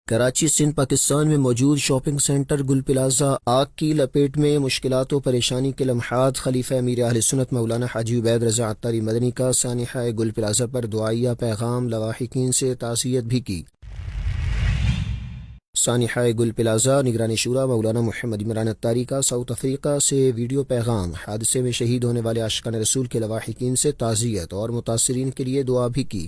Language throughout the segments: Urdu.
کراچی سندھ پاکستان میں موجود شاپنگ سینٹر گل پلازا آگ کی لپیٹ میں، مشکلات و پریشانی کے لمحات۔ خلیفہ امیر اہل سنت مولانا حاجی عبید رضا عطاری مدنی کا سانحہ گل پلازا پر دعائیہ پیغام، لواحقین سے تعزیت بھی کی۔ سانحہ گل پلازا نگرانی شورا مولانا محمد عمران عطاری کا ساؤتھ افریقہ سے ویڈیو پیغام، حادثے میں شہید ہونے والے عاشقان رسول کے لواحقین سے تعزیت اور متاثرین کے لیے دعا بھی کی۔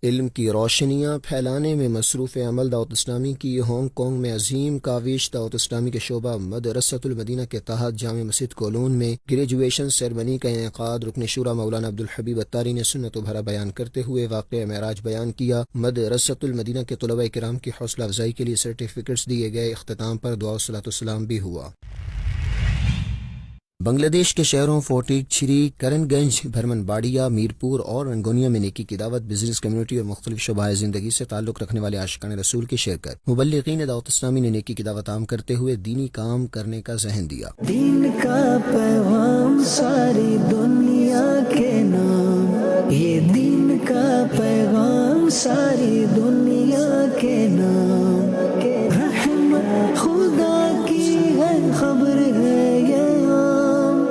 علم کی روشنیاں پھیلانے میں مصروف عمل دعوت اسلامی کی ہانگ کانگ میں عظیم کاوش۔ دعوت اسلامی کے شعبہ مدرسۃ المدینہ کے تحت جامع مسجد کولون میں گریجویشن سیرمنی کا انعقاد۔ رکن شورا مولانا عبدالحبیب عطاری نے سنت و بھرا بیان کرتے ہوئے واقعہ معراج بیان کیا۔ مدرسۃ المدینہ کے طلباء کرام کی حوصلہ افزائی کے لیے سرٹیفکیٹس دیے گئے۔ اختتام پر دعا و صلاۃ والسلام بھی ہوا۔ بنگلہ دیش کے شہروں فورٹیک چھری، کرن گنج، بھرمن باڑیا، میرپور اور رنگونیا میں نیکی کی دعوت، بزنس کمیونٹی اور مختلف شعبۂ زندگی سے تعلق رکھنے والے عاشقان رسول کی شرکت۔ مبلغین دعوت اسلامی نے نیکی کی دعوت عام کرتے ہوئے دینی کام کرنے کا ذہن دیا۔ دین کا پیغام ساری دنیا کے نام، یہ دین کا پیغام ساری دنیا کے نام، رحمت خدا کی ہے خبر ہے یہ عام،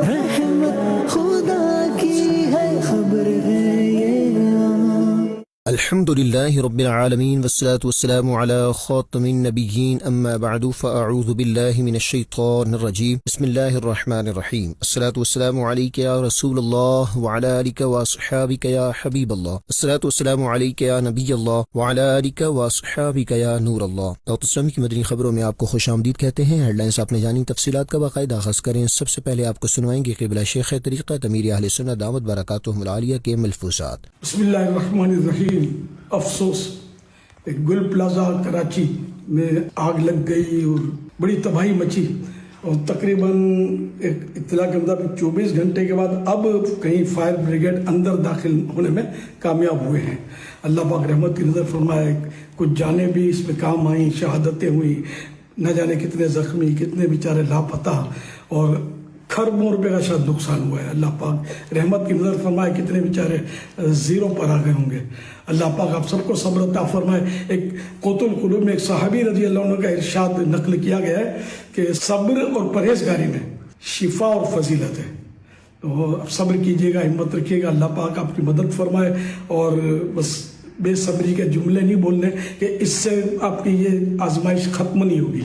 رحمت خدا کی ہے خبر ہے یہ عام۔ الحمد للہ رب العالمین والصلاة والسلام علی خاتم النبیین، اما بعد فاعوذ باللہ من الشیطان الرجیم، بسم اللہ الرحمن الرحیم۔ الصلاة والسلام علیک یا رسول اللہ وعلی آلک واصحابک یا حبیب اللہ، الصلاة والسلام علیک یا نبی اللہ وعلی آلک واصحابک یا نور اللہ۔ دعوت اسلامی کی مدنی خبروں میں آپ کو خوش آمدید کہتے ہیں۔ ہیڈ لائنز آپ نے جانی، تفصیلات کا باقاعدہ آغاز کریں۔ سب سے پہلے آپ کو سنوائیں گے قبلہ شیخ طریقہ امیر اہل سنت دامت برکاتہم العالیہ کے ملفوظات۔ بسم اللہ الرحمن الرحیم۔ افسوس، ایک گل پلازا کراچی میں آگ لگ گئی اور بڑی تباہی مچی، اور تقریباً ایک اطلاع کے مطابق 24 گھنٹے کے بعد اب کہیں فائر بریگیڈ اندر داخل ہونے میں کامیاب ہوئے ہیں۔ اللہ پاک رحمت کی نظر فرمائے، کچھ جانیں بھی اس میں کام آئیں، شہادتیں ہوئیں، نہ جانے کتنے زخمی، کتنے بیچارے لاپتہ، اور کھربوں روپے کا شاید نقصان ہوا ہے۔ اللہ پاک رحمت کی نظر فرمائے، کتنے بیچارے زیرو پر آ گئے ہوں گے۔ اللہ پاک آپ سب کو صبر عطا فرمائے۔ ایک قوت القلوب میں ایک صحابی رضی اللہ عنہ کا ارشاد نقل کیا گیا ہے کہ صبر اور پرہیزگاری میں شفا اور فضیلت ہے۔ تو آپ صبر کیجیے گا، ہمت رکھیے گا، اللہ پاک آپ کی مدد فرمائے، اور بس بے صبری کے جملے نہیں بولنے کہ اس سے آپ کی یہ آزمائش ختم نہیں ہوگی،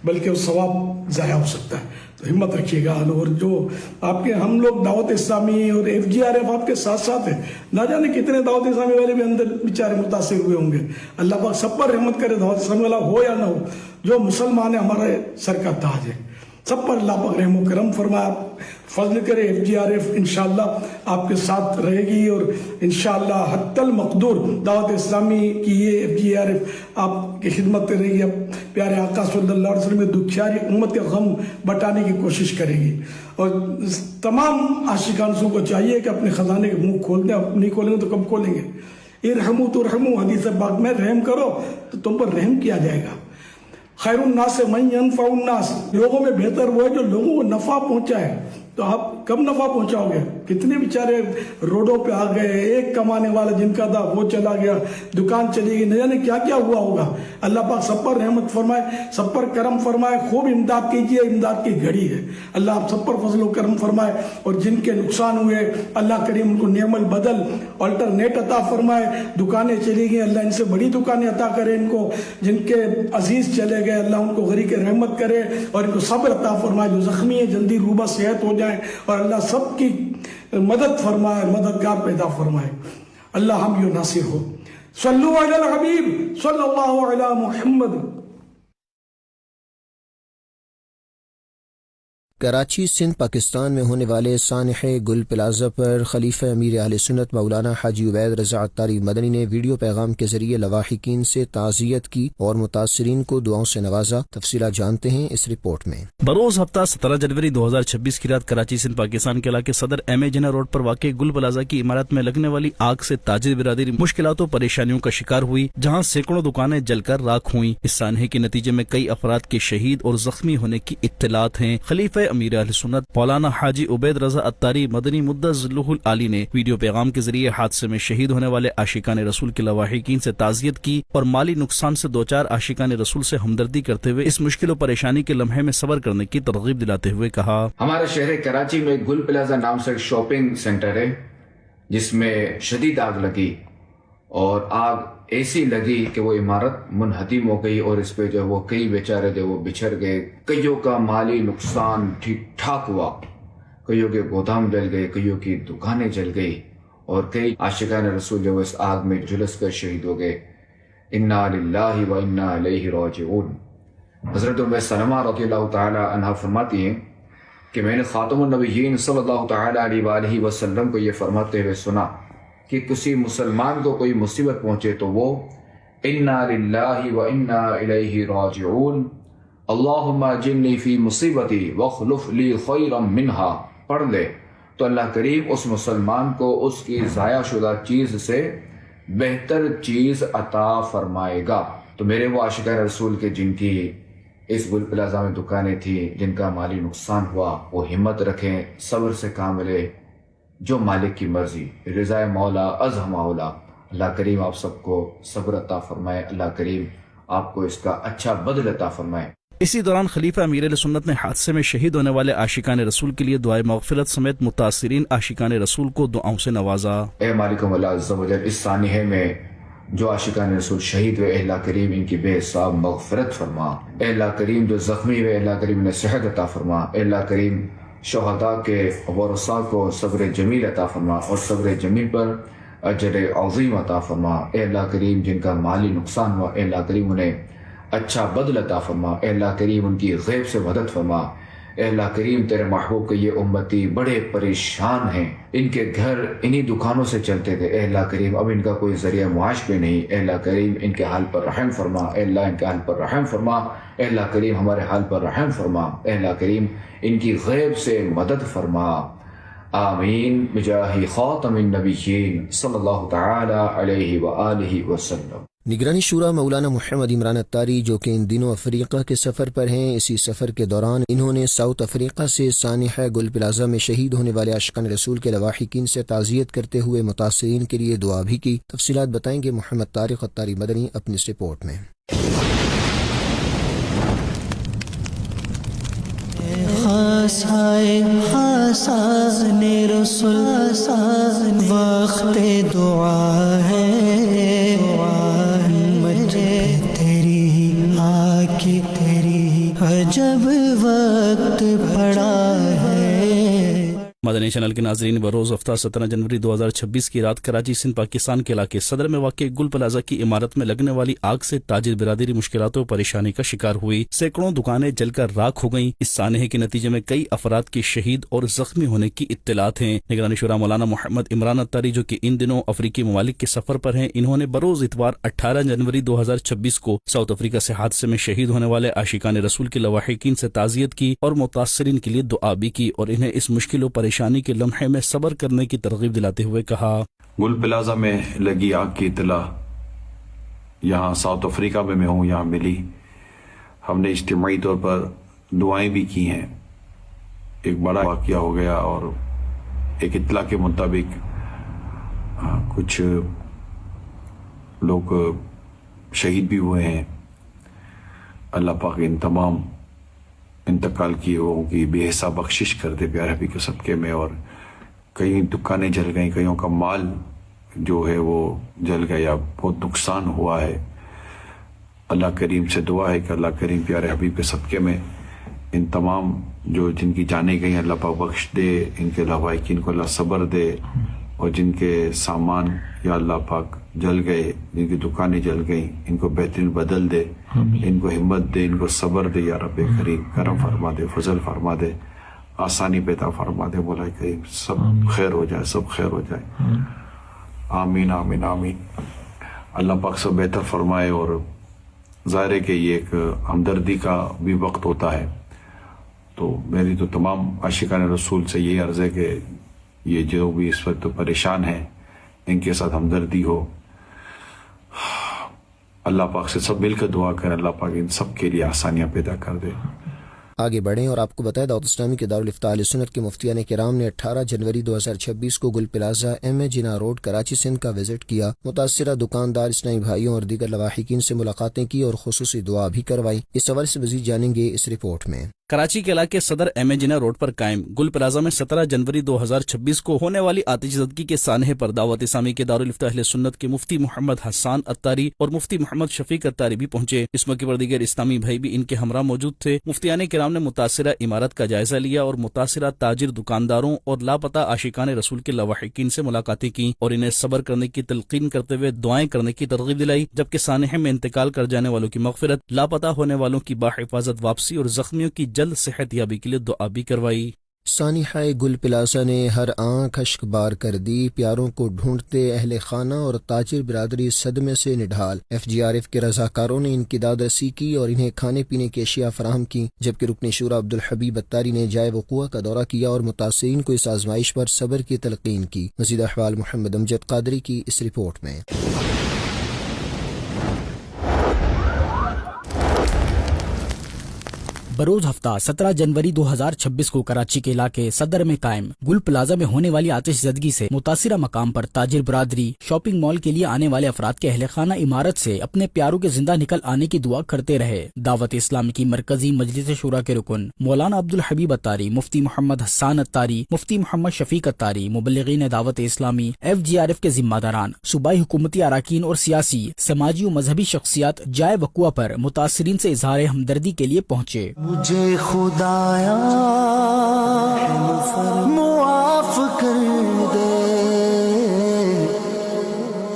بلکہ وہ ثواب ضائع ہو سکتا ہے۔ تو ہمت رکھیے گا، اور جو آپ کے ہم لوگ دعوت اسلامی اور FGRF آپ کے ساتھ ساتھ ہیں، نہ جانے کتنے دعوت اسلامی والے بھی اندر بیچارے متاثر ہوئے ہوں گے۔ اللہ پاک سب پر رحمت کرے، دعوت اسلامی والا ہو یا نہ ہو، جو مسلمان ہے ہمارے سر کا تاج ہے، سب پر اللہ پاک رحم و کرم فرمائے، فضل کرے۔ FGRF انشاءاللہ آپ کے ساتھ رہے گی، اور انشاءاللہ حتی المقدور دعوت اسلامی کی یہ FGRF آپ کی خدمت کرے گی، پیارے آقا صلی اللہ علیہ وسلم میں دکھیاری امت کے غم بٹانے کی کوشش کرے گی۔ اور تمام عاشقان رسول کو چاہیے کہ اپنے خزانے کے منہ کھول دیں، نہیں کھولیں گے تو کب کھولیں گے؟ ارحموا ترحموا، حدیث پاک میں رحم کرو تو تم پر رحم کیا جائے گا۔ خیر الناس من ینفع الناس، لوگوں میں بہتر وہ ہے جو لوگوں کو نفع پہنچائے۔ تو آپ کب نفع پہنچاؤ گے؟ کتنے بیچارے روڈوں پہ آ گئے، ایک کمانے والا جن کا تھا وہ چلا گیا، دکان چلی گئی، نہ جانے کیا کیا ہوا ہوگا۔ اللہ پاک سب پر رحمت فرمائے، سب پر کرم فرمائے، خوب امداد کیجیے، امداد کی گھڑی ہے۔ اللہ آپ سب پر فضل و کرم فرمائے، اور جن کے نقصان ہوئے اللہ کریم ان کو نعم البدل آلٹرنیٹ عطا فرمائے۔ دکانیں چلی گئی، اللہ ان سے بڑی دکانیں عطا کرے ان کو۔ جن کے عزیز چلے گئے اللہ ان کو غریق رحمت کرے، اور ان کو صبر عطا فرمائے۔ جو زخمی ہیں جلدی روبہ صحت ہو جائیں، اور اللہ سب کی مدد فرمائے، مددگار پیدا فرمائے۔ اللہ ہم یوں ناصر ہو۔ صلو علی الحبیب صلی اللہ علی محمد۔ کراچی سندھ پاکستان میں ہونے والے سانحہ گل پلازا پر خلیفہ امیر اہل سنت مولانا حاجی عبید رضا عطاری مدنی نے ویڈیو پیغام کے ذریعے لواحقین سے تعزیت کی اور متاثرین کو دعاؤں سے نوازا۔ تفصیلات جانتے ہیں اس رپورٹ میں۔ بروز ہفتہ 17 جنوری 2026 کی رات کراچی سندھ پاکستان کے علاقے صدر ایم اے جناح روڈ پر واقع گل پلازا کی عمارت میں لگنے والی آگ سے تاجر برادری مشکلات و پریشانیوں کا شکار ہوئی، جہاں سینکڑوں دکانیں جل کر راکھ ہوئیں۔ اس سانحے کے نتیجے میں کئی افراد کے شہید اور زخمی ہونے کی اطلاعات ہیں۔ خلیفہ امیر اہل سنت مولانا حاجی عبید رضا اتاری مدنی مدظلہ العالی نے ویڈیو پیغام کے ذریعے حادثے میں شہید ہونے والے عاشقان رسول کے لواحقین سے تعزیت کی اور مالی نقصان سے دوچار عاشقان رسول سے ہمدردی کرتے ہوئے اس مشکل و پریشانی کے لمحے میں صبر کرنے کی ترغیب دلاتے ہوئے کہا، ہمارے شہر کراچی میں گل پلازا نام سے ایک شاپنگ سینٹر ہے جس میں شدید آگ لگی اور آگ ایسی لگی کہ وہ عمارت منہدم ہو گئی اور اس پہ جو وہ کئی بیچارے جو وہ بچھڑ گئے، کئیوں کا مالی نقصان ٹھیک ٹھاک ہوا، کئیوں کے گودام جل گئے، کئیوں کی دکانیں جل گئی اور کئی عاشقان رسول جو اس آگ میں جھلس کر شہید ہو گئے۔ انا للہ و انا الیہ راجعون۔ حضرت ام سلمہ رضی اللہ تعالی عنہا فرماتی ہیں کہ میں نے خاتم النبیین صلی اللہ تعالی علیہ وآلہ وسلم کو یہ فرماتے ہوئے سنا کہ کسی مسلمان کو کوئی مصیبت پہنچے تو وہ انا للہ و انا الیہ راجعون اللہم اجرنی فی مصیبتی واخلف لی خیرا منہا پڑھ لے تو اللہ کریم اس مسلمان کو اس کی ضائع شدہ چیز سے بہتر چیز عطا فرمائے گا۔ تو میرے وہ عاشقان رسول کے جن کی اس گل پلازا میں دکانیں تھیں، جن کا مالی نقصان ہوا، وہ ہمت رکھیں، صبر سے کام لے، جو مالک کی مرضی، رضا مولا از مولا۔ اللہ کریم آپ سب کو صبر عطا فرمائے، اللہ کریم آپ کو اس کا اچھا بدل عطا فرمائے۔ اسی دوران خلیفہ امیر اہل سنت نے حادثے میں شہید ہونے والے عاشقان رسول کے لیے دعائے مغفرت سمیت متاثرین عاشقان رسول کو دعاؤں سے نوازا۔ اے مالک مولا عز و جل، اس سانحے میں جو عاشقان رسول شہید ہوئے، اے اللہ کریم ان کی بے حساب مغفرت فرما۔ اے اللہ کریم جو زخمی ہوئے، اے اللہ کریم انہیں صحت عطا فرما۔ اے اللہ کریم شہداء کے ورثاء کو صبر جمیل عطا فرما اور صبر جمیل پر اجر عظیم عطا فرما۔ اے اللہ کریم جن کا مالی نقصان ہوا، اے اللہ کریم انہیں اچھا بدل عطا فرما۔ اے اللہ کریم ان کی غیب سے مدد فرما۔ اے اللہ کریم تیرے محبوب کے یہ امتی بڑے پریشان ہیں، ان کے گھر انہی دکانوں سے چلتے تھے، اے اللہ کریم اب ان کا کوئی ذریعہ معاش بھی نہیں، اے اللہ کریم ان کے حال پر رحم فرما۔ اے اللہ ان کے حال پر رحم فرما۔ اے اللہ کریم ہمارے حال پر رحم فرما۔ اے اللہ کریم ان کی غیب سے مدد فرما۔ آمین بجاہ خاتم النبیین صلی اللہ تعالی علیہ وآلہ وسلم۔ نگرانی شورا مولانا محمد عمران اتاری جو کہ ان دنوں افریقہ کے سفر پر ہیں، اسی سفر کے دوران انہوں نے ساؤتھ افریقہ سے سانحہ گل پلازا میں شہید ہونے والے عاشقان رسول کے لواحقین سے تعزیت کرتے ہوئے متاثرین کے لیے دعا بھی کی۔ تفصیلات بتائیں گے محمد طارق اتاری مدنی اپنی اس رپورٹ میں۔ حسان رسول وقت دعا ہے، مجھے تیری آنکھ تیری عجب وقت پڑا ہے۔ مدنی چینل کے ناظرین، بروز ہفتہ 17 جنوری 2026 کی رات کراچی سندھ پاکستان کے علاقے صدر میں واقع گل پلازا کی عمارت میں لگنے والی آگ سے تاجر برادری مشکلات و پریشانی کا شکار ہوئی۔ سینکڑوں دکانیں جل کر راکھ ہو گئیں۔ اس سانحے کے نتیجے میں کئی افراد کے شہید اور زخمی ہونے کی اطلاعات ہیں۔ نگرانی شورا مولانا محمد عمران اتاری جو کہ ان دنوں افریقی ممالک کے سفر پر ہیں، انہوں نے بروز اتوار 18 جنوری 2026 کو ساؤتھ افریقہ سے حادثے میں شہید ہونے والے عاشقان رسول کے لواحقین سے تعزیت کی اور متاثرین کے لیے دعا بھی کی اور انہیں اس مشکل و پریشانی کے لمحے میں صبر کرنے کی ترغیب دلاتے ہوئے کہا، گل پلازا میں لگی آگ کی اطلاع یہاں ساؤتھ افریقہ میں ہوں، یہاں ملی۔ ہم نے اجتماعی طور پر دعائیں بھی کی ہیں۔ ایک بڑا واقعہ ہو گیا اور ایک اطلاع کے مطابق کچھ لوگ شہید بھی ہوئے ہیں۔ اللہ پاک ان تمام انتقال کیے لوگوں کی بے حساب بخشش کر دے پیارے نبی کے صدقے میں۔ اور کئی دکانیں جل گئیں، کئیوں کا مال جو ہے وہ جل گیا، بہت نقصان ہوا ہے۔ اللہ کریم سے دعا ہے کہ اللہ کریم پیارے حبیب کے صدقے میں ان تمام جو جن کی جانیں گئی اللہ پاک بخش دے، ان کے لواحقین کو اللہ صبر دے، اور جن کے سامان یا اللہ پاک جل گئے، جن کی دکانیں جل گئیں، ان کو بہترین بدل دے، ان کو ہمت دے، ان کو صبر دے یا رب کریم، کرم فرما دے، فضل فرما دے، آسانی پیدا فرما دے، مولا کریم سب خیر ہو جائے، سب خیر ہو جائے۔ آمین آمین آمین۔ اللہ پاک سب بہتر فرمائے۔ اور ظاہر ہے کہ یہ ایک ہمدردی کا بھی وقت ہوتا ہے، تو میری تو تمام عاشقان رسول سے یہی عرض ہے کہ یہ جو بھی اس وقت پریشان ہیں ان کے ساتھ ہمدردی ہو۔ اللہ پاک سے سب مل کر دعا کریں، اللہ پاک ان سب کے لیے آسانیاں پیدا کر دے۔ آگے بڑھیں اور آپ کو بتائیں دعوت اسلامی کے دارالفتاء اہل سنت کے مفتیان کرام نے 18 جنوری 2026 کو گل پلازا ایم اے جناح روڈ کراچی سندھ کا وزٹ کیا، متاثرہ دکاندار، اسلامی بھائیوں اور دیگر لواحقین سے ملاقاتیں کی اور خصوصی دعا بھی کروائی۔ اس حوالے سے مزید جانیں گے اس رپورٹ میں۔ کراچی کے علاقے صدر ایم اے جناح روڈ پر قائم گل پلازا میں 17 جنوری 2026 کو ہونے والی آتش زدگی کے سانحے پر دعوت اسلامی کے دارالفتاء اہل سنت کے مفتی محمد حسان اتاری اور مفتی محمد شفیق اتاری بھی پہنچے۔ اس موقع پر دیگر اسلامی بھائی بھی ان کے ہمراہ موجود تھے۔ مفتیان کرام نے متاثرہ عمارت کا جائزہ لیا اور متاثرہ تاجر، دکانداروں اور لاپتہ عاشقان رسول کے لواحقین سے ملاقاتیں کی اور انہیں صبر کرنے کی تلقین کرتے ہوئے دعائیں کرنے کی ترغیب دلائی، جبکہ سانحے میں انتقال کر جانے والوں کی مغفرت، لاپتہ ہونے والوں کی باحفاظت واپسی اور زخمیوں کی جلد صحت یابی کے لیے دعا بھی کروائی۔ سانحہ گل پلازا نے ہر آنکھ اشک بار کر دی، پیاروں کو ڈھونڈتے اہل خانہ اور تاجر برادری صدمے سے نڈھال۔ ایف جی آر ایف کے رضاکاروں نے ان کی داد رسی کی اور انہیں کھانے پینے کی اشیاء فراہم کی، جبکہ رکن شورا عبدالحبیب اتاری نے جائے وقوع کا دورہ کیا اور متاثرین کو اس آزمائش پر صبر کی تلقین کی۔ مزید احوال محمد امجد قادری کی اس رپورٹ میں۔ بروز ہفتہ 17 جنوری 2026 کو کراچی کے علاقے صدر میں قائم گل پلازا میں ہونے والی آتش زدگی سے متاثرہ مقام پر تاجر برادری، شاپنگ مال کے لیے آنے والے افراد کے اہل خانہ عمارت سے اپنے پیاروں کے زندہ نکل آنے کی دعا کرتے رہے۔ دعوت اسلامی کی مرکزی مجلس شورا کے رکن مولانا عبدالحبیب اتاری، مفتی محمد حسان اتاری، مفتی محمد شفیق اتاری، مبلغین دعوت اسلامی، ایف جی آر ایف کے ذمہ داران، صوبائی حکومتی اراکین اور سیاسی، سماجی و مذہبی شخصیات جائے وقوع پر متاثرین سے اظہار ہمدردی کے لیے پہنچے۔ مجھے خدایا معاف کر دے۔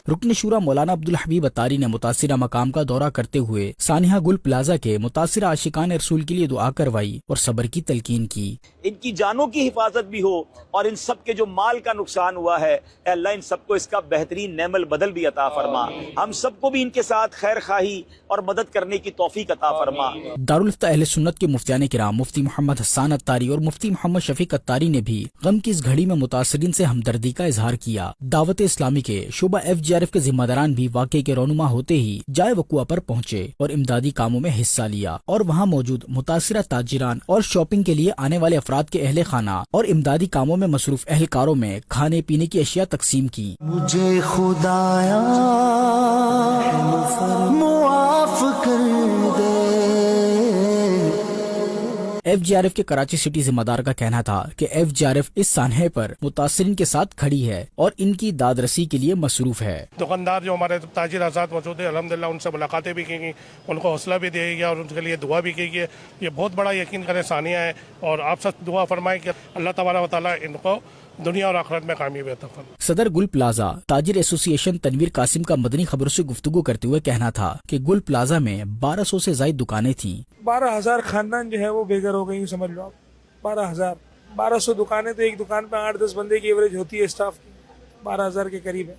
رکن شورا مولانا عبدالحبیب اتاری نے متاثرہ مقام کا دورہ کرتے ہوئے سانحہ گل پلازا کے متاثرہ عاشقان رسول کے لیے دعا کروائی اور صبر کی تلقین کی۔ ان کی جانوں کی حفاظت بھی ہو اور ان سب کے جو مال کا نقصان ہوا ہے، اے اللہ ان سب کو اس کا بہترین نعم البدل بھی عطا فرما، ہم سب کو بھی ان کے ساتھ خیر خواہی اور مدد کرنے کی توفیق عطا فرما۔ دارالفتاء اہل سنت کے مفتیان کرام مفتی محمد حسان اتاری اور مفتی محمد شفیق اتاری نے بھی غم کی اس گھڑی میں متاثرین سے ہمدردی کا اظہار کیا۔ دعوت اسلامی کے شعبہ ایف جی آر ایف کے ذمہ داران بھی واقعے کے رونما ہوتے ہی جائے وقوع پر پہنچے اور امدادی کاموں میں حصہ لیا اور وہاں موجود متاثرہ تاجران اور شاپنگ کے لیے آنے والے افراد کے اہل خانہ اور امدادی کاموں میں مصروف اہلکاروں میں کھانے پینے کی اشیاء تقسیم کی۔ مجھے خدایا معاف کر دے۔ ایف جی آر ایف کے کراچی سٹی ذمہ دار کا کہنا تھا کہ ایف جی آر ایف اس سانحے پر متاثرین کے ساتھ کھڑی ہے اور ان کی داد رسی کے لیے مصروف ہے۔ دکاندار جو ہمارے تاجر آزاد موجود ہیں، الحمدللہ ان سے ملاقاتیں بھی کی گئی، ان کو حوصلہ بھی دیا گیا اور ان کے لیے دعا بھی کی گئی۔ یہ بہت بڑا یقین کریں سانحہ ہے اور آپ سب دعا فرمائیں کہ اللہ تبارک و تعالیٰ ان کو دنیا اور آخرت میں کامیابی عطا فرمائے۔ صدر گل پلازا تاجر ایسوسی ایشن تنویر قاسم کا مدنی خبروں سے گفتگو کرتے ہوئے کہنا تھا کہ گل پلازا میں 1200 سے زائد دکانیں تھیں۔ 12,000 خاندان جو ہے وہ بے گھر ہو گئی، سمجھ لو آپ 12,000 دکانیں، تو ایک دکان پہ 8-10 بندے کی ایوریج ہوتی ہے اسٹاف کی، 12,000 کے قریب ہے،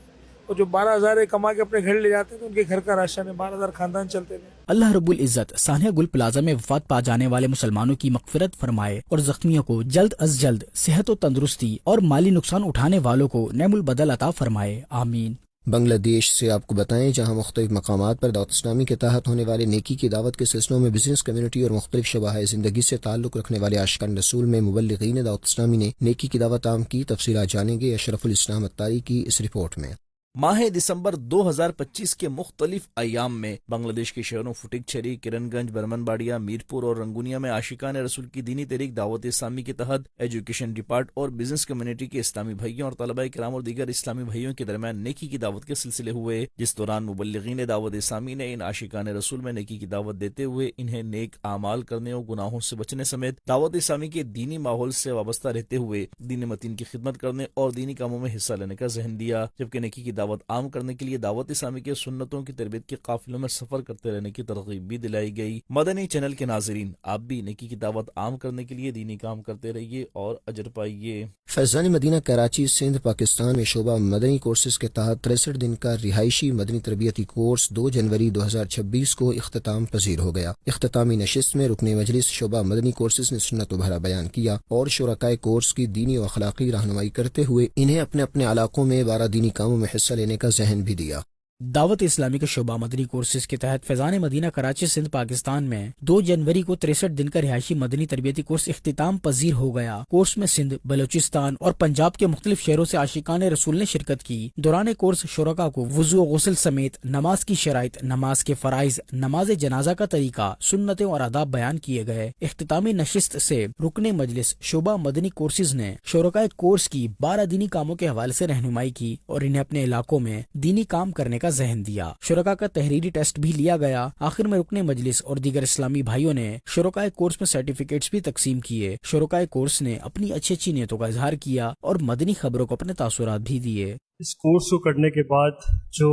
اور جو 12,000 کما کے اپنے گھر لے جاتے ہیں تو ان کے گھر کا راشن ہے، 12,000 خاندان چلتے تھے۔ اللہ رب العزت سانحہ گل پلازا میں وفات پا جانے والے مسلمانوں کی مغفرت فرمائے اور زخمیوں کو جلد از جلد صحت و تندرستی اور مالی نقصان اٹھانے والوں کو نعم البدل عطا فرمائے، آمین۔ بنگلہ دیش سے آپ کو بتائیں جہاں مختلف مقامات پر دعوت اسلامی کے تحت ہونے والے نیکی کی دعوت کے سلسلوں میں بزنس کمیونٹی اور مختلف شعبہ زندگی سے تعلق رکھنے والے عاشقان رسول میں مبلغین دعوت اسلامی نے نیکی کی دعوت عام کی۔ تفصیلات جانیں گے اشرف الاسلام اتاری کی اس رپورٹ میں۔ ماہ دسمبر 2025 کے مختلف ایام میں بنگلہ دیش کے شہروں فٹک چھری، کرن گنج، برمن باڑیا، میرپور اور رنگونیا میں عاشقان رسول کی دینی تحریک دعوت اسلامی کے تحت ایجوکیشن ڈپارٹ اور بزنس کمیونٹی کے اسلامی بھائیوں اور طلباء کرام اور دیگر اسلامی بھائیوں کے درمیان نیکی کی دعوت کے سلسلے ہوئے، جس دوران مبلغین دعوت اسلامی نے ان عاشقان رسول میں نیکی کی دعوت دیتے ہوئے انہیں نیک اعمال کرنے اور گناہوں سے بچنے سمیت دعوت اسلامی کے دینی ماحول سے وابستہ رہتے ہوئے دین متین کی خدمت کرنے اور دینی کاموں میں حصہ لینے کا ذہن دیا، جبکہ نیکی کی دعوت عام کرنے کے لیے دعوت اسلامی کے سنتوں کی تربیت کے قافلوں میں سفر کرتے رہنے کی ترغیب بھی دلائی گئی۔ مدنی چینل کے ناظرین، آپ بھی نیکی کی دعوت عام کرنے کے لیے دینی کام کرتے رہیے اور اجر پائیے۔ فیضان مدینہ کراچی سندھ پاکستان میں شعبہ مدنی کورسز کے تحت 63 دن کا رہائشی مدنی تربیتی کورس 2 جنوری 2026 کو اختتام پذیر ہو گیا۔ اختتامی نشست میں رکن مجلس شعبہ مدنی کورسز نے سنت و بھرا بیان کیا اور شرکائے کورس کی دینی و اخلاقی رہنمائی کرتے ہوئے انہیں اپنے اپنے علاقوں میں 12 دینی کاموں میں حصہ لینے کا ذہن بھی دیا۔ دعوت اسلامی کے شعبہ مدنی کورسز کے تحت فیضان مدینہ کراچی سندھ پاکستان میں 2 جنوری کو 63 دن کا رہائشی مدنی تربیتی کورس اختتام پذیر ہو گیا۔ کورس میں سندھ، بلوچستان اور پنجاب کے مختلف شہروں سے عاشقان رسول نے شرکت کی۔ دوران کورس شرکاء کو وضو و غسل سمیت نماز کی شرائط، نماز کے فرائض، نماز جنازہ کا طریقہ، سنتیں اور آداب بیان کیے گئے۔ اختتامی نشست سے رکن مجلس شعبہ مدنی کورسز نے شرکاء کورس کی 12 دینی کاموں کے حوالے سے رہنمائی کی اور انہیں اپنے علاقوں میں دینی کام کرنے کا ذہن دیا۔ شرکاء کا تحریری ٹیسٹ بھی لیا گیا۔ آخر میں رکن مجلس اور دیگر اسلامی بھائیوں نے شرکاء کورس میں سرٹیفکیٹس بھی تقسیم کیے۔ شرکاء کورس نے اپنی اچھی نیتوں کا اظہار کیا اور مدنی خبروں کو اپنے تاثرات بھی دیے۔ اس کورس کو کرنے کے بعد جو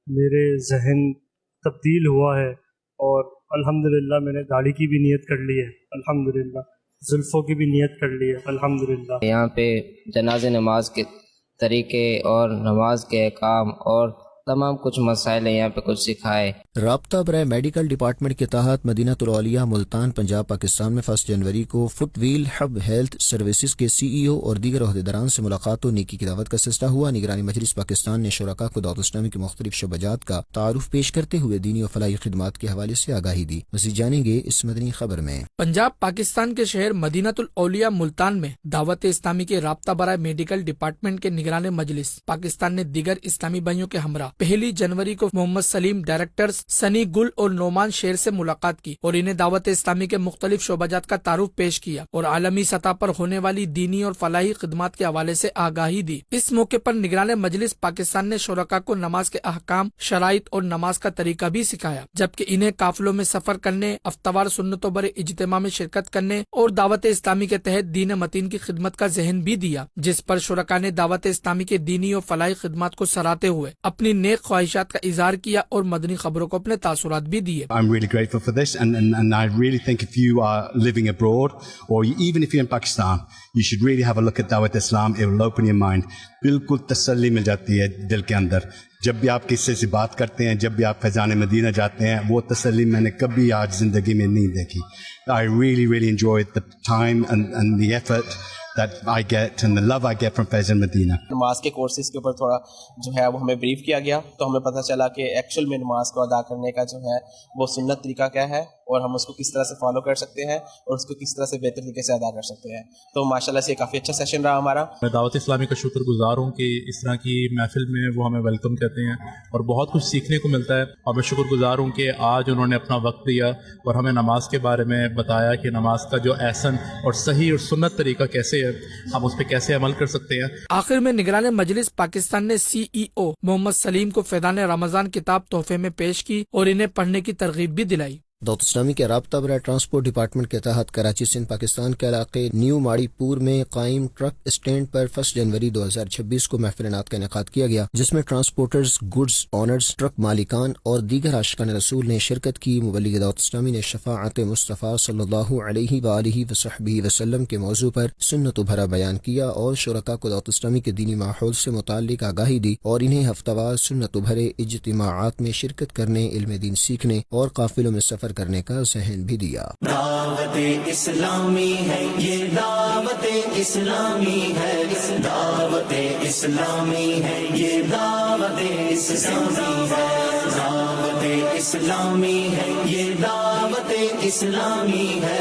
میرے ذہن تبدیل ہوا ہے، اور الحمدللہ میں نے داڑھی کی بھی نیت کر لی ہے، الحمدللہ زلفوں کی بھی نیت کر لی ہے، الحمدللہ۔ یہاں پہ جنازہ نماز کے طریقے اور نماز کے احکام اور تمام کچھ مسائل یہاں پہ کچھ سکھائے۔ رابطہ برائے میڈیکل ڈپارٹمنٹ کے تحت مدینہ الاولیاء ملتان پنجاب پاکستان میں 1 جنوری کو Fit Well Hub Health Services کے CEO اور دیگر عہدیداران سے ملاقات و نیکی کی دعوت کا سلسلہ ہوا۔ نگرانی مجلس پاکستان نے شرکاء کو دعوت اسلامی کے مختلف شعبجات کا تعارف پیش کرتے ہوئے دینی و فلاحی خدمات کے حوالے سے آگاہی دی۔ مزید جانیں گے اس مدنی خبر میں۔ پنجاب پاکستان کے شہر مدینہ الاولیاء ملتان میں دعوت اسلامی کے رابطہ برائے میڈیکل ڈپارٹمنٹ کے نگران مجلس پاکستان نے دیگر اسلامی بھائیوں کے ہمراہ 1 جنوری کو محمد سلیم ڈائریکٹرز سنی گل اور نعمان شیر سے ملاقات کی اور انہیں دعوت اسلامی کے مختلف شعبجات کا تعارف پیش کیا اور عالمی سطح پر ہونے والی دینی اور فلاحی خدمات کے حوالے سے آگاہی دی۔ اس موقع پر نگران مجلس پاکستان نے شرکاء کو نماز کے احکام، شرائط اور نماز کا طریقہ بھی سکھایا، جبکہ انہیں قافلوں میں سفر کرنے، افتوار سنتوں برے اجتماع میں شرکت کرنے اور دعوت اسلامی کے تحت دین متین کی خدمت کا ذہن بھی دیا، جس پر شرکاء نے دعوت اسلامی کے دینی اور فلاحی خدمات کو سراہتے ہوئے اپنی نیک خواہشات کا اظہار کیا اور مدنی خبروں کو اپنے تاثرات بھی دیے۔ I'm really grateful for this and I really think if you are living abroad or even if you're in Pakistan, you should really have a look at Dawat Islam. It will open your mind. بالکل تسلی مل جاتی ہے دل کے اندر۔ جب بھی آپ کسی سے بات کرتے ہیں، جب بھی آپ فیضان مدینہ جاتے ہیں، وہ تسلی میں نے کبھی آج زندگی میں نہیں دیکھی۔ I really enjoyed the time and the effort that I get and the love I get from Faizan Medina. نماز کے کورسز کے اوپر تھوڑا جو ہے وہ ہمیں بریف کیا گیا، تو ہمیں پتہ چلا کہ ایکچوئل میں نماز کو ادا کرنے کا جو ہے وہ سنت طریقہ کیا ہے اور ہم اس کو کس طرح سے فالو کر سکتے ہیں اور اس کو کس طرح سے بہتر طریقے سے ادا کر سکتے ہیں۔ تو ماشاءاللہ سے کافی اچھا سیشن رہا ہمارا۔ میں دعوت اسلامی کا شکر گزار ہوں کہ اس طرح کی محفل میں وہ ہمیں ویلکم کہتے ہیں اور بہت کچھ سیکھنے کو ملتا ہے، اور میں شکر گزار ہوں کہ آج انہوں نے اپنا وقت دیا اور ہمیں نماز کے بارے میں بتایا کہ نماز کا جو احسن اور صحیح اور سنت طریقہ کیسے ہے، ہم اس پہ کیسے عمل کر سکتے ہیں۔ آخر میں نگران مجلس پاکستان نے CEO محمد سلیم کو فیضان رمضان کتاب تحفے میں پیش کی اور انہیں پڑھنے کی ترغیب بھی دلائی۔ دعوت اسلامی کے رابطہ برائے ٹرانسپورٹ ڈپارٹمنٹ کے تحت کراچی سندھ پاکستان کے علاقے نیو ماڑی پور میں قائم ٹرک اسٹینڈ پر 1 جنوری 2026 کو محفل انعقاد کا انعقاد کیا گیا، جس میں ٹرانسپورٹرز، گڈز اونرز، ٹرک مالکان اور دیگر عاشقان رسول نے شرکت کی۔ مبلغ دعوت اسلامی نے شفاعت مصطفیٰ صلی اللہ علیہ وآلہ وصحبہ وسلم کے موضوع پر سنت بھرا بیان کیا اور شرکاء کو دعوت اسلامی کے دینی ماحول سے متعلق آگاہی دی اور انہیں ہفتہ وار سنت بھرے اجتماعات میں شرکت کرنے، علم دین سیکھنے اور قافلوں میں سفر کرنے کا ذہن بھی دیا۔ دعوت اسلامی ہے یہ، دعوت اسلامی ہے، دعوت اسلامی ہے یہ، دعوت اسلامی ہے، دعوت اسلامی ہے یہ، دعوت اسلامی ہے،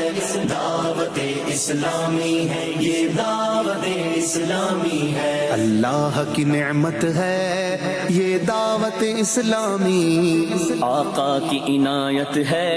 دعوت اسلامی ہے یہ، دعوت اسلامی ہے۔ اللہ کی نعمت ہے یہ دعوت اسلامی، آقا کی عنایت ہے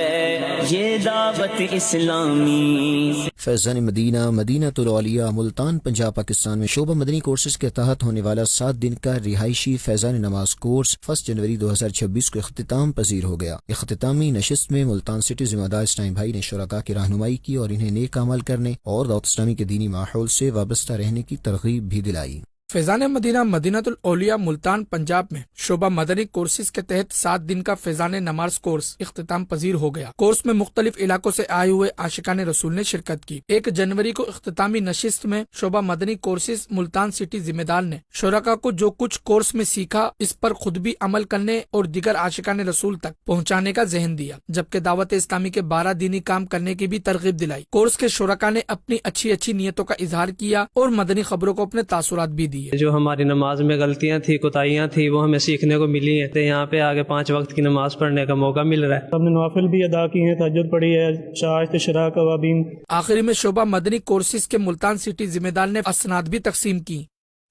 یہ دعوت اسلامی۔ فیضان مدینہ مدینہ الاولیاء ملتان پنجاب پاکستان میں شعبہ مدنی کورسز کے تحت ہونے والا 7 دن کا رہائشی فیضان نماز کورس 1 جنوری 2026 کو اختتام پذیر ہو گیا۔ اختتامی نشست میں ملتان سٹی ذمہ دار اسلامی بھائی نے شرکاء کی رہنمائی کی اور انہیں نیک عمل کرنے اور دعوت اسلامی کے دینی ماحول سے وابستہ رہنے کی ترغیب بھی دلائی۔ فیضان مدینہ مدینہ الاولیاء ملتان پنجاب میں شعبہ مدنی کورسز کے تحت 7 دن کا فیضان نماز کورس اختتام پذیر ہو گیا۔ کورس میں مختلف علاقوں سے آئے ہوئے عاشقان رسول نے شرکت کی۔ 1 جنوری کو اختتامی نشست میں شعبہ مدنی کورسز ملتان سٹی ذمہ دار نے شرکاء کو جو کچھ کورس میں سیکھا اس پر خود بھی عمل کرنے اور دیگر عاشقان رسول تک پہنچانے کا ذہن دیا، جبکہ دعوت اسلامی کے 12 دینی کام کرنے کی بھی ترغیب دلائی۔ کورس کے شرکاء نے اپنی اچھی نیتوں کا اظہار کیا اور مدنی خبروں کو اپنے تاثرات بھی دیے۔ دی ہے۔ جو ہماری نماز میں غلطیاں تھی، کوتاہیاں تھی، وہ ہمیں سیکھنے کو ملی ہیں۔ یہاں پہ آگے 5 وقت کی نماز پڑھنے کا موقع مل رہا ہے۔ ہم نے نوافل بھی ادا کی ہیں، تہجد پڑھی ہے، شاشت شراق اوابین۔ آخری میں شعبہ مدنی کورسز کے ملتان سٹی ذمہ دار نے اسناد بھی تقسیم کی۔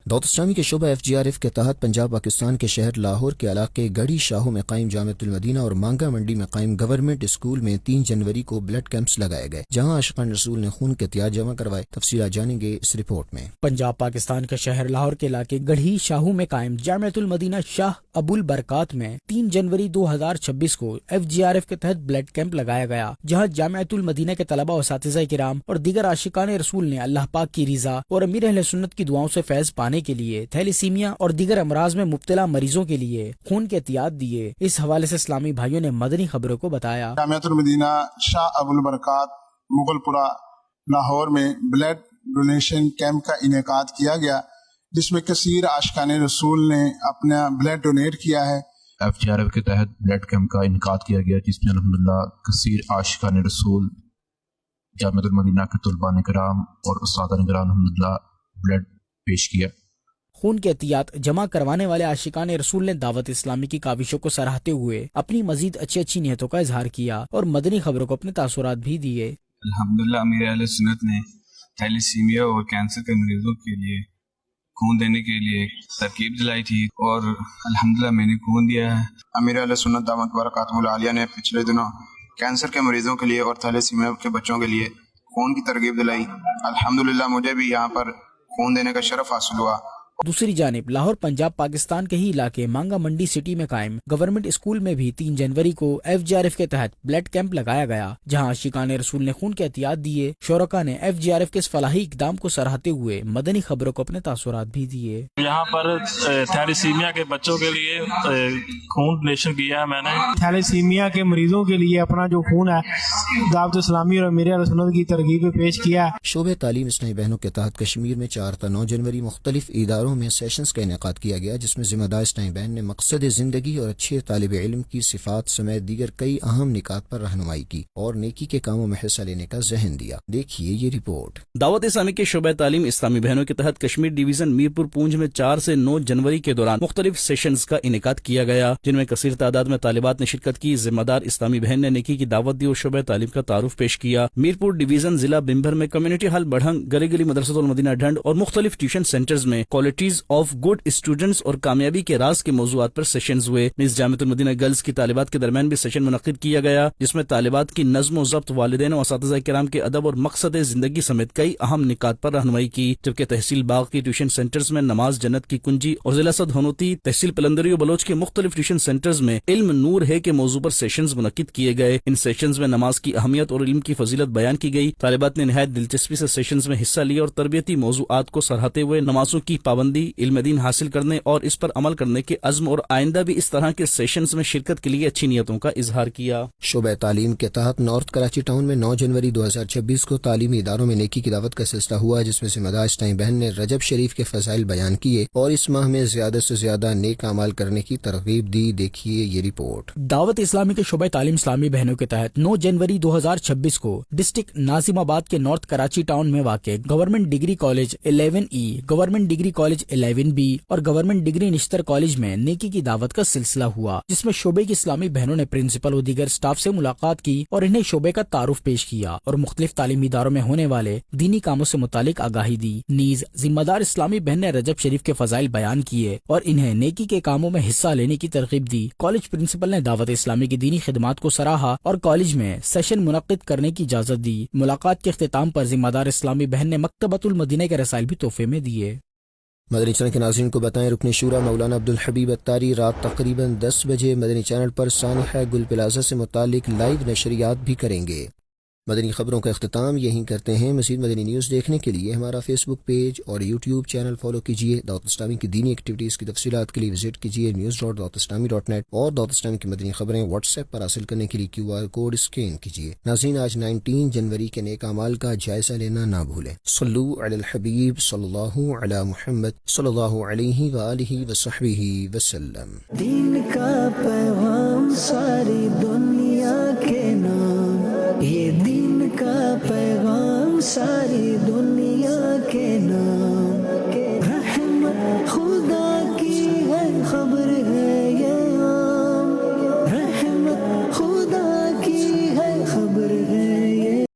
دعوت اسلامی کے شعبہ FGRF کے تحت پنجاب پاکستان کے شہر لاہور کے علاقے گڑھی شاہو میں قائم جامعۃ المدینہ اور مانگا منڈی میں قائم گورنمنٹ اسکول میں 3 جنوری کو بلڈ کیمپس لگائے گئے، جہاں عاشقان رسول نے خون کے عطیات جمع کروائے۔ تفصیلات جانیں گے اس رپورٹ میں۔ پنجاب پاکستان کے شہر لاہور کے علاقے گڑھی شاہو میں قائم جامعۃ المدینہ شاہ ابو البرکات میں 3 جنوری 2026 کو FGRF کے تحت بلڈ کیمپ لگایا گیا، جہاں جامعۃ المدینہ کے طلبہ و اساتذہ کرام اور دیگر عاشقان رسول نے اللہ پاک کی رضا اور امیر اہل سنت کی دعاؤں سے فیض پانے کے لیے تھیلیسیمیا اور دیگر امراض میں مبتلا مریضوں کے لیے خون کے عطیات دیے۔ اس حوالے سے اسلامی بھائیوں نے مدنی خبروں کو بتایا۔ جامعۃ المدینہ شاہ ابو البرکات مغل پورہ لاہور میں بلڈ ڈونیشن کیمپ کا انعقاد کیا گیا، جس میں کثیر عاشقان رسول نے اپنا بلڈ ڈونیٹ کیا ہے۔ FGRF کے تحت بلڈ کیمپ کا انعقاد کیا گیا، جس میں الحمدللہ کثیر عاشقان رسول، جامعۃ المدینہ کے طلباء کرام اور اساتذہ کرام الحمدللہ بلڈ پیش کیا۔ خون کے عطیات جمع کروانے والے عاشقان رسول نے دعوت اسلامی کی کاوشوں کو سراہتے ہوئے اپنی مزید اچھی نیتوں کا اظہار کیا اور مدنی خبروں کو اپنے تاثرات بھی دیے۔ الحمدللہ امیر اہل سنت نے تھیلیسیمیا اور کینسر کے مریضوں کے لیے خون دینے کے لیے ترکیب دلائی تھی اور الحمدللہ میں نے خون دیا ہے۔ امیر اہل سنت دامت برکاتہ العالیہ نے پچھلے دنوں کینسر کے مریضوں کے لیے اور تھیلیسیمیا کے بچوں کے لیے خون کی ترغیب دلائی۔ الحمدللہ مجھے بھی یہاں پر خون دینے کا شرف حاصل ہوا۔ دوسری جانب لاہور پنجاب پاکستان کے ہی علاقے مانگا منڈی سٹی میں قائم گورنمنٹ اسکول میں بھی 3 جنوری کو FGRF کے تحت بلڈ کیمپ لگایا گیا، جہاں عاشقان رسول نے خون کے عطیات دیے۔ شرکاء نے FGRF کے اس فلاحی اقدام کو سراہتے ہوئے مدنی خبروں کو اپنے تاثرات بھی دیے۔ یہاں پر تھیلیسیمیا کے بچوں کے لیے خون ڈونیشن کیا ہے میں نے۔ تھیلیسیمیا کے مریضوں کے لیے اپنا جو خون ہے دعوت اسلامی اور امیر اہل سنت کی ترغیب پہ پیش کیا۔ شعبہ تعلیم اسلامی بہنوں کے تحت کشمیر میں 4 تا 9 جنوری مختلف اداروں میں سیشنز کا انعقاد کیا گیا، جس میں ذمہ دار اسلامی بہن نے مقصد زندگی اور اچھے طالب علم کی صفات سمیت دیگر کئی اہم نکات پر رہنمائی کی اور نیکی کے کاموں میں حصہ لینے کا ذہن دیا۔ دیکھیے یہ رپورٹ۔ دعوت اسلامی کے شعبہ تعلیم اسلامی بہنوں کے تحت کشمیر ڈویژن میرپور پونچھ میں 4 سے 9 جنوری کے دوران مختلف سیشنز کا انعقاد کیا گیا، جن میں کثیر تعداد میں طالبات نے شرکت کی۔ ذمہ دار اسلامی بہن نے نیکی کی دعوت دی اور شعبہ تعلیم کا تعارف پیش کیا۔ میرپور ڈویژن ضلع بمبر میں کمیونٹی ہال بڑھنگ، گلی گلی مدرسۃ المدینہ ڈھنڈ اور مختلف ٹیوشن سینٹرز میں کوالٹیز آف گڈ اسٹوڈنٹس اور کامیابی کے راز کے موضوعات پر سیشنز ہوئے۔ اس جامعۃ المدینہ گرلز کی طالبات کے درمیان بھی سیشن منعقد کیا گیا، جس میں طالبات کی نظم و ضبط، والدین و اساتذہ کرام کے ادب اور مقصد زندگی سمیت کئی اہم نکات پر رہنمائی کی، جبکہ تحصیل باغ کی ٹیوشن سینٹرز میں نماز جنت کی کنجی اور ضلع صد ہنوتی تحصیل پلندری و بلوچ کے مختلف ٹیوشن سینٹرز میں علم نور ہے کے موضوع پر سیشنز منعقد کیے گئے۔ ان سیشنز میں نماز کی اہمیت اور علم کی فضیلت بیان کی گئی۔ طالبات نے نہایت دلچسپی سے سیشنز میں حصہ لیا اور تربیتی موضوعات کو سراہتے ہوئے نمازوں کی پابندی، علم دین حاصل کرنے اور اس پر عمل کرنے کے عزم اور آئندہ بھی اس طرح کے سیشنز میں شرکت کے لیے اچھی نیتوں کا اظہار کیا۔ شعبہ تعلیم کے تحت نارتھ کراچی ٹاؤن میں 9 جنوری 2026 کو تعلیمی اداروں میں نیکی کی دعوت کا سلسلہ ہوا، جس میں ذمہ دار اسلامی بہن نے رجب شریف کے فضائل بیان کیے اور اس ماہ میں زیادہ سے زیادہ نیک اعمال کرنے کی ترغیب دی۔ دیکھیے یہ رپورٹ۔ دعوت اسلامی کے شعبہ تعلیم اسلامی بہنوں کے تحت 9 جنوری 2026 کو ڈسٹرکٹ ناظم آباد کے نارتھ کراچی ٹاؤن میں واقع government degree college 11E، government degree college 11B اور گورنمنٹ ڈگری نشتر کالج میں نیکی کی دعوت کا سلسلہ ہوا، جس میں شعبے کی اسلامی بہنوں نے پرنسپل و دیگر سٹاف سے ملاقات کی اور انہیں شعبے کا تعارف پیش کیا اور مختلف تعلیمی اداروں میں ہونے والے دینی کاموں سے متعلق آگاہی دی۔ نیز ذمہ دار اسلامی بہن نے رجب شریف کے فضائل بیان کیے اور انہیں نیکی کے کاموں میں حصہ لینے کی ترغیب دی۔ کالج پرنسپل نے دعوت اسلامی کی دینی خدمات کو سراہا اور کالج میں سیشن منعقد کرنے کی اجازت دی۔ ملاقات کے اختتام پر ذمہ دار اسلامی بہن نے مکتبۃ المدینہ کے رسائل بھی تحفے میں دیے۔ مدنی چینل کے ناظرین کو بتائیں، رکن شورا مولانا عبدالحبیب اتاری رات تقریباً 10 بجے مدنی چینل پر سانحہ گل پلازا سے متعلق لائیو نشریات بھی کریں گے۔ مدنی خبروں کا اختتام یہیں کرتے ہیں۔ مزید مدنی نیوز دیکھنے کے لیے ہمارا فیس بک پیج اور یوٹیوب چینل فالو کیجیے۔ دعوت اسلامی کی دینی ایکٹیویٹیز کی تفصیلات کے لیے وزٹ کیجیے news.dawataislami.net اور دعوت اسلامی کی مدنی خبریں واٹس ایپ پر حاصل کرنے کے لیے QR کوڈ اسکین کیجیے۔ ناظرین، آج 19 جنوری کے نیک اعمال کا جائزہ لینا نہ بھولیں۔ صلو علی الحبیب صلی اللہ علی محمد صلی اللہ علیہ وآلہ وصحبہ وسلم۔ دین کا پیغام ساری دنیا کے نام، یہ دین کا پیغام ساری دنیا